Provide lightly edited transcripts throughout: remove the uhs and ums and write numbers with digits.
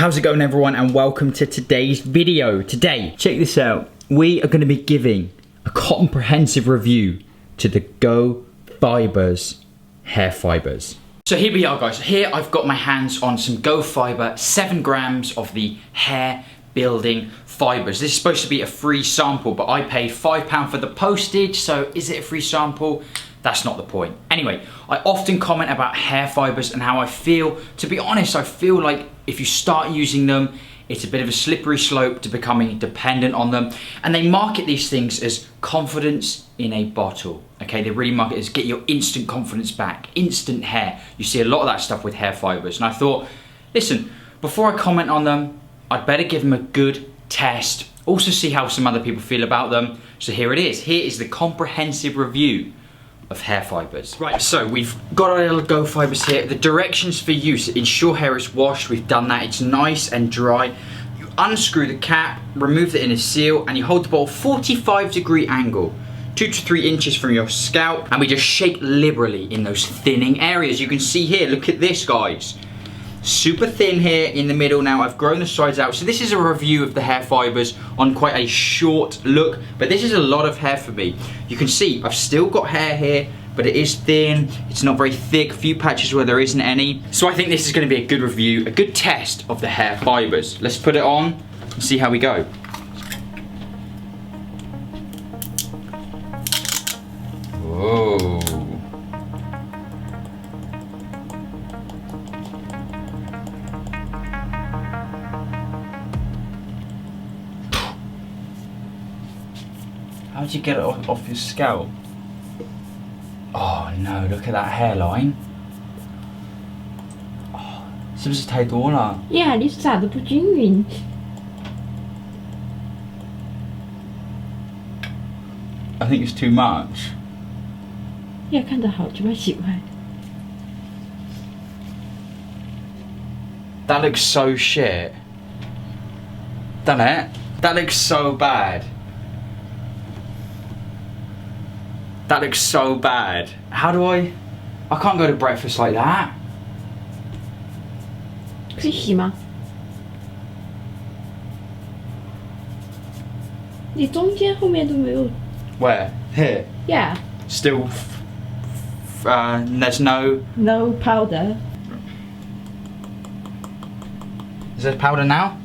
How's it going, everyone, and welcome to today's video. Today, check this out. We are going to be giving a comprehensive review to the Go Fibers hair fibers. So here we are, guys. Here I've got my hands on some Go Fiber 7 grams of the hair building fibers. This is supposed to be a free sample, but I paid £5 for the postage, so is it a free sample? That's not the point. Anyway, I often comment about hair fibers and how I feel. To be honest, I feel like if you start using them, it's a bit of a slippery slope to becoming dependent on them. And they market these things as confidence in a bottle. Okay, they really market it as get your instant confidence back, instant hair. You see a lot of that stuff with hair fibers. And I thought, listen, before I comment on them, I'd better give them a good test. Also see how some other people feel about them. So here it is. Here is the comprehensive review of hair fibers. Right, so we've got our little Go Fibers here. The directions for use: ensure hair is washed. We've done that. It's nice and dry. You unscrew the cap, remove the inner seal, and you hold the ball 45-degree angle, 2 to 3 inches from your scalp, and we just shake liberally in those thinning areas. You can see here, look at this, guys. Super thin here in the middle. Now I've grown the sides out. So this is a review of the hair fibers on quite a short look, but this is a lot of hair for me. You can see I've still got hair here, but it is thin. It's not very thick, a few patches where there isn't any. So I think this is going to be a good review, a good test of the hair fibers. Let's put it on and see how we go. Whoa. How'd you get it off your scalp? Oh no, look at that hairline. Oh, 是不是太多了? Yeah, 你撒得不均匀。 I think it's too much. Yeah, 看得好就会喜欢。 That looks so shit. Done it? That looks so bad. That looks so bad. How do I can't go to breakfast like that. 可以洗吗？你中间后面都没有。 Where? Here? Yeah. Still, there's no... No powder. Is there powder now?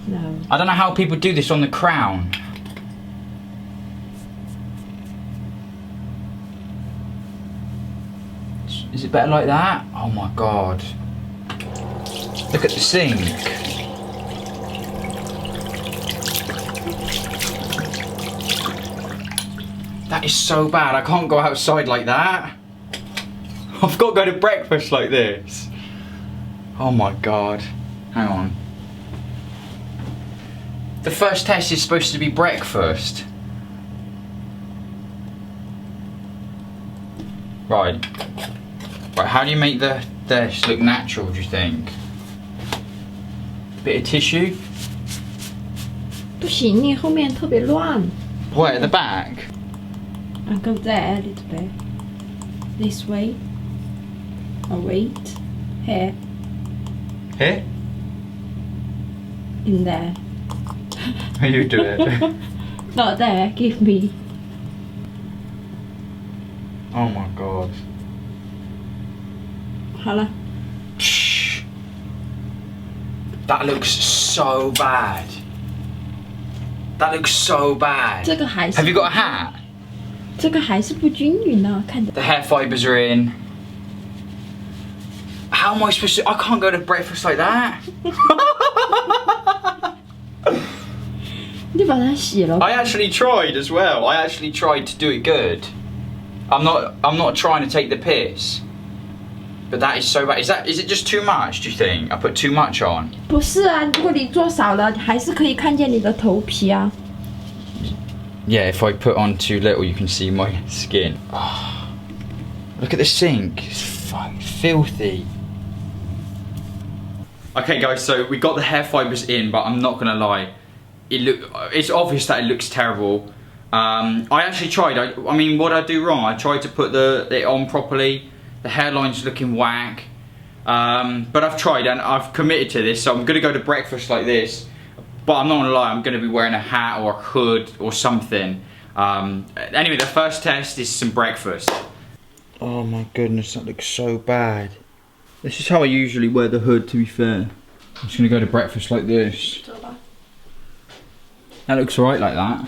No. I don't know how people do this on the crown. Is it better like that? Oh my god. Look at the sink. That is so bad. I can't go outside like that. I've got to go to breakfast like this. Oh my god. Hang on. The first test is supposed to be breakfast. Right. Right, how do you make this look natural, do you think? Bit of tissue? 不行，你后面特别乱。 Where, at the back? I'll go there a little bit. This way. Oh wait. Here. Here? In there. You do it. Not there. Give me. Oh my god. 好了。 Shh. That looks so bad. That looks so bad. 这个还是。 Have you got a hat? 这个还是不均匀呢，看着。 The hair fibers are in. How am I supposed to... I can't go to breakfast like that. 你把它洗了。 I actually tried as well. I actually tried to do it good. I'm not trying to take the piss. But that is so bad. Is it just too much, do you think? I put too much on? 不是啊，如果你做少了，还是可以看见你的头皮啊。 Yeah, if I put on too little, you can see my skin. Oh, look at the sink. It's fucking filthy. Okay, guys, so we got the hair fibers in, but I'm not gonna lie. It's obvious that it looks terrible. I actually tried. I mean, what did I do wrong? I tried to put it on properly. The hairline's looking whack. But I've tried and I've committed to this, so I'm gonna go to breakfast like this. But I'm not gonna lie, I'm gonna be wearing a hat or a hood or something. Anyway, the first test is some breakfast. Oh my goodness, that looks so bad. This is how I usually wear the hood, to be fair. I'm just gonna go to breakfast like this. That looks alright like that.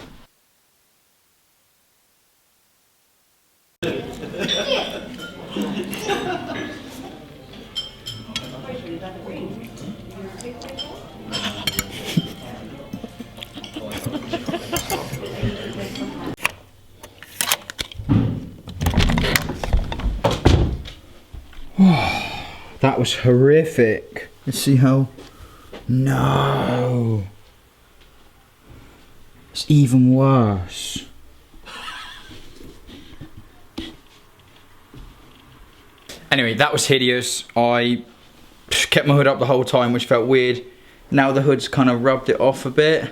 That was horrific. Let's see how... No. It's even worse. Anyway, that was hideous. I kept my hood up the whole time, which felt weird. Now the hood's kind of rubbed it off a bit.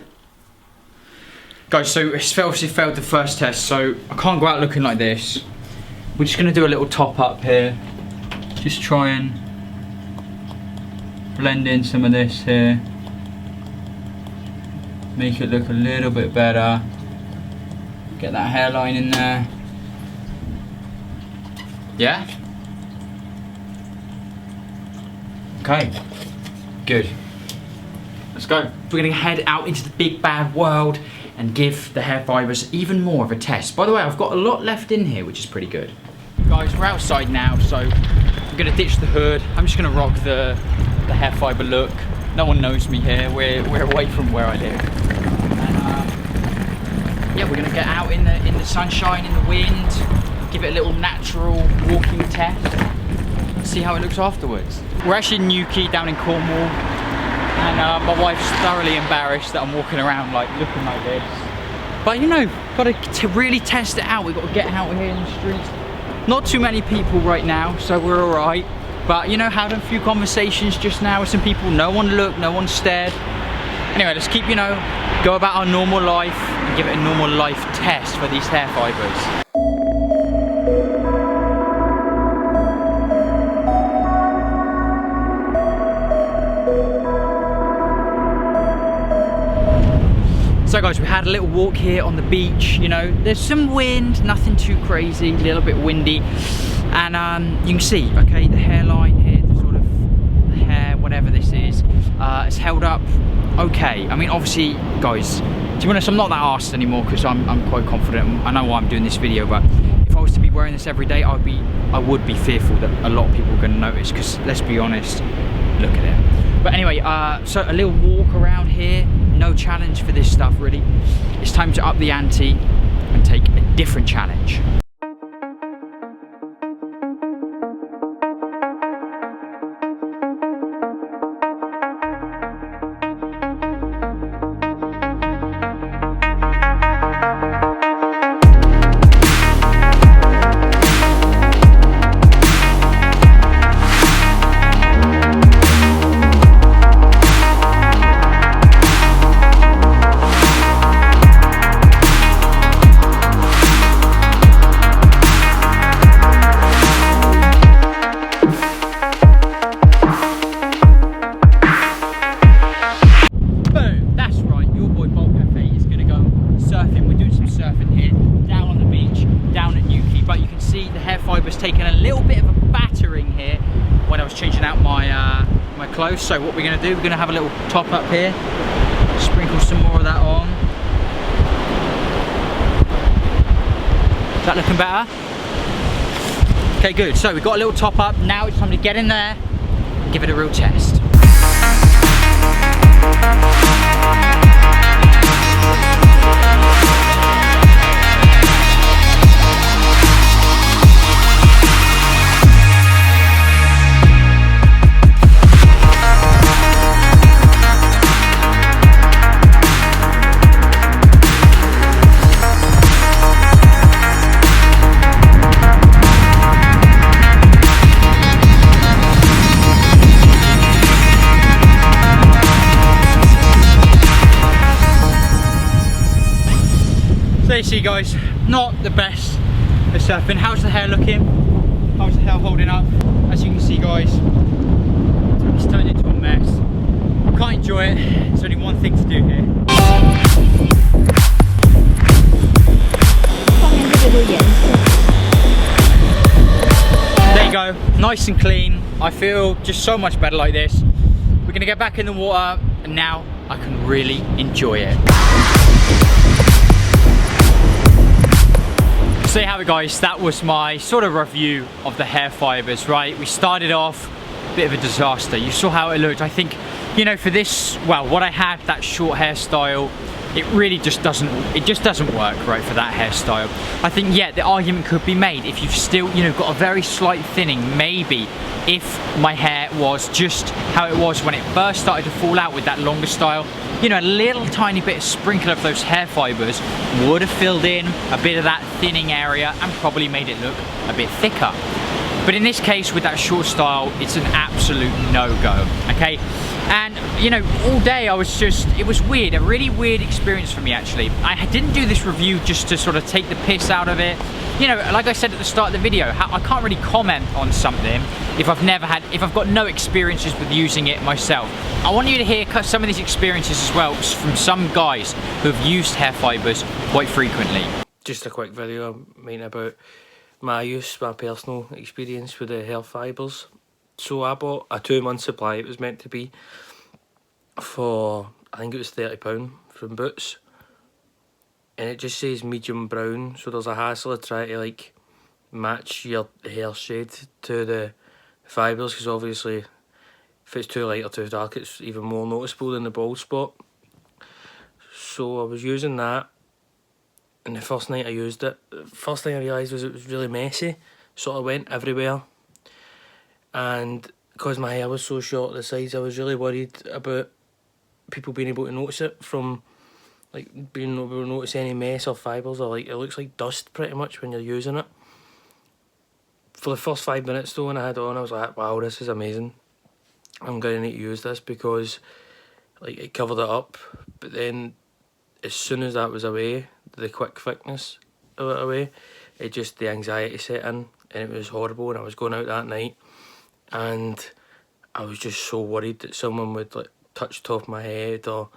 Guys, so it's obviously failed the first test, so I can't go out looking like this. We're just gonna do a little top up here. Just try and blend in some of this here. Make it look a little bit better. Get that hairline in there. Yeah? Okay, good. Let's go. We're gonna head out into the big bad world and give the hair fibers even more of a test. By the way, I've got a lot left in here, which is pretty good. Guys, we're outside now, so I'm gonna ditch the hood. I'm just gonna rock the hair fiber look. No one knows me here. We're away from where I live. And yeah, we're gonna get out in the sunshine, in the wind, give it a little natural walking test. See how it looks afterwards. We're actually in Newquay down in Cornwall, and my wife's thoroughly embarrassed that I'm walking around like looking like this. But you know, to really test it out, we've got to get out here in the streets. Not too many people right now, so we're all right. But you know, had a few conversations just now with some people. No one looked, no one stared. Anyway, let's keep, you know, go about our normal life and give it a normal life test for these hair fibers. So guys, we had a little walk here on the beach. You know, there's some wind, nothing too crazy, a little bit windy. And you can see, okay, the hairline here, the sort of the hair, whatever this is, it's held up okay. I mean, obviously, guys, to be honest, I'm not that arsed anymore because I'm quite confident. I know why I'm doing this video, but if I was to be wearing this every day, I would be fearful that a lot of people are going to notice because, let's be honest, look at it. But anyway, so a little walk around here. No challenge for this stuff, really. It's time to up the ante and take a different challenge. Taken a little bit of a battering here when I was changing out my clothes. So what we're going to do, we're going to have a little top up here, sprinkle some more of that on. Is that looking better? Okay, good. So we've got a little top up. Now it's time to get in there and give it a real test. So you see guys, not the best for surfing. How's the hair looking? How's the hair holding up? As you can see, guys, it's turned into a mess. Can't enjoy it. There's only one thing to do here. There you go, nice and clean. I feel just so much better like this. We're gonna get back in the water, and now I can really enjoy it. So there you have it, guys. That was my sort of review of the hair fibers, right? We started off a bit of a disaster. You saw how it looked. I think, you know, for this, well, what I had, that short hairstyle, it really just doesn't work, right, for that hairstyle. I think, yeah, the argument could be made if you've still, you know, got a very slight thinning, maybe if my hair was just how it was when it first started to fall out with that longer style, you know, a little tiny bit of sprinkle of those hair fibers would have filled in a bit of that thinning area and probably made it look a bit thicker. But in this case, with that short style, it's an absolute no-go, okay? And, you know, all day I was just, it was weird, a really weird experience for me, actually. I didn't do this review just to sort of take the piss out of it. You know, like I said at the start of the video, I can't really comment on something if I've got no experiences with using it myself. I want you to hear some of these experiences as well from some guys who have used hair fibers quite frequently. Just a quick video I made about my personal experience with the hair fibres. So I bought a 2-month supply. It was meant to be for, I think it was £30 from Boots, and it just says medium brown, so there's a hassle of trying to like match your hair shade to the fibres, because obviously if it's too light or too dark it's even more noticeable than the bald spot. So I was using that, and the first night I used it, the first thing I realised was it was really messy, sort of went everywhere. And because my hair was so short at the sides, I was really worried about people being able to notice it, from like being able to notice any mess or fibres, or like it looks like dust pretty much when you're using it. For the first 5 minutes though, when I had it on, I was like, wow, this is amazing. I'm going to need to use this, because like it covered it up. But then as soon as that was away, the quick thickness of it away, the anxiety set in, and it was horrible. And I was going out that night, and I was just so worried that someone would like touch the top of my head, or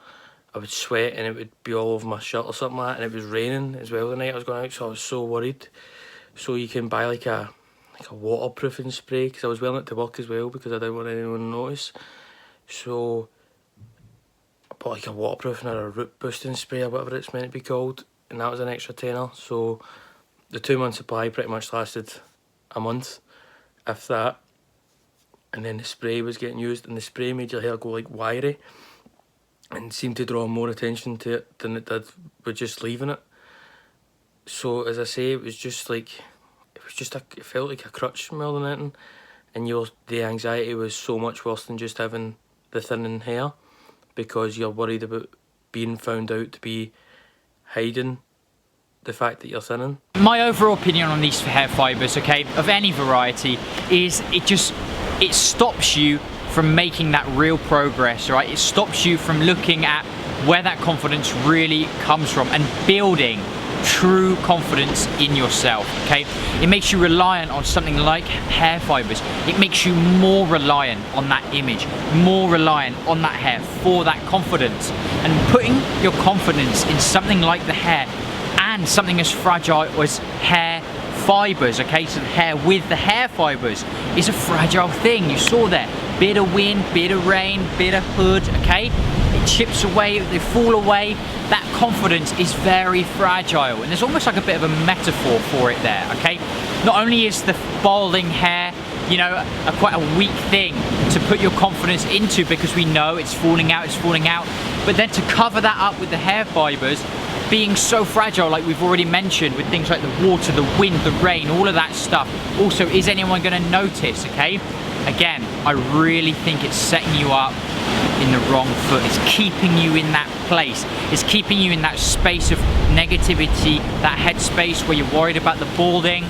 I would sweat and it would be all over my shirt or something like that. And it was raining as well the night I was going out, so I was so worried. So you can buy like a waterproofing spray, because I was wearing it to work as well, because I didn't want anyone to notice. So I bought like a waterproofing or a root boosting spray or whatever it's meant to be called, and that was an extra tenner. So the 2-month supply pretty much lasted a month, if that. And then the spray was getting used, and the spray made your hair go like wiry and seemed to draw more attention to it than it did with just leaving it. So as I say, it was just like, it felt like a crutch more than anything. And the anxiety was so much worse than just having the thinning hair, because you're worried about being found out to be hiding the fact that you're thinning. My overall opinion on these hair fibers, okay, of any variety, is it stops you from making that real progress, right? It stops you from looking at where that confidence really comes from and building true confidence in yourself, okay? It makes you reliant on something like hair fibers. It makes you more reliant on that image, more reliant on that hair for that confidence. And putting your confidence in something like the hair, and something as fragile as hair fibers, okay, so the hair with the hair fibers is a fragile thing. You saw there, bit of wind, bit of rain, bit of hood, okay, it chips away, they fall away. That confidence is very fragile, and there's almost like a bit of a metaphor for it there, okay? Not only is the balding hair, you know, quite a weak thing to put your confidence into, because we know it's falling out, but then to cover that up with the hair fibers being so fragile, like we've already mentioned, with things like the water, the wind, the rain, all of that stuff. Also, is anyone going to notice, okay? Again, I really think it's setting you up in the wrong foot. It's keeping you in that place. It's keeping you in that space of negativity, that headspace where you're worried about the balding.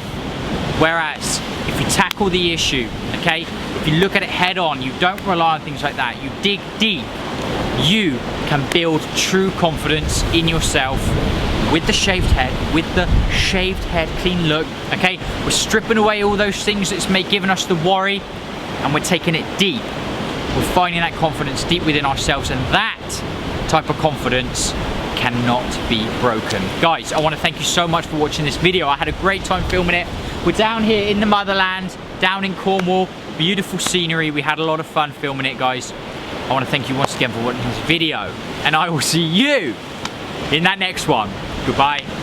Whereas, if you tackle the issue, okay, if you look at it head on, you don't rely on things like that, you dig deep, you can build true confidence in yourself with the shaved head, clean look, okay? We're stripping away all those things that's giving us the worry, and we're taking it deep. We're finding that confidence deep within ourselves, and that type of confidence cannot be broken. Guys, I want to thank you so much for watching this video. I had a great time filming it. We're down here in the motherland, down in Cornwall. Beautiful scenery. We had a lot of fun filming it, guys. I want to thank you once again for watching this video, and I will see you in that next one. Goodbye.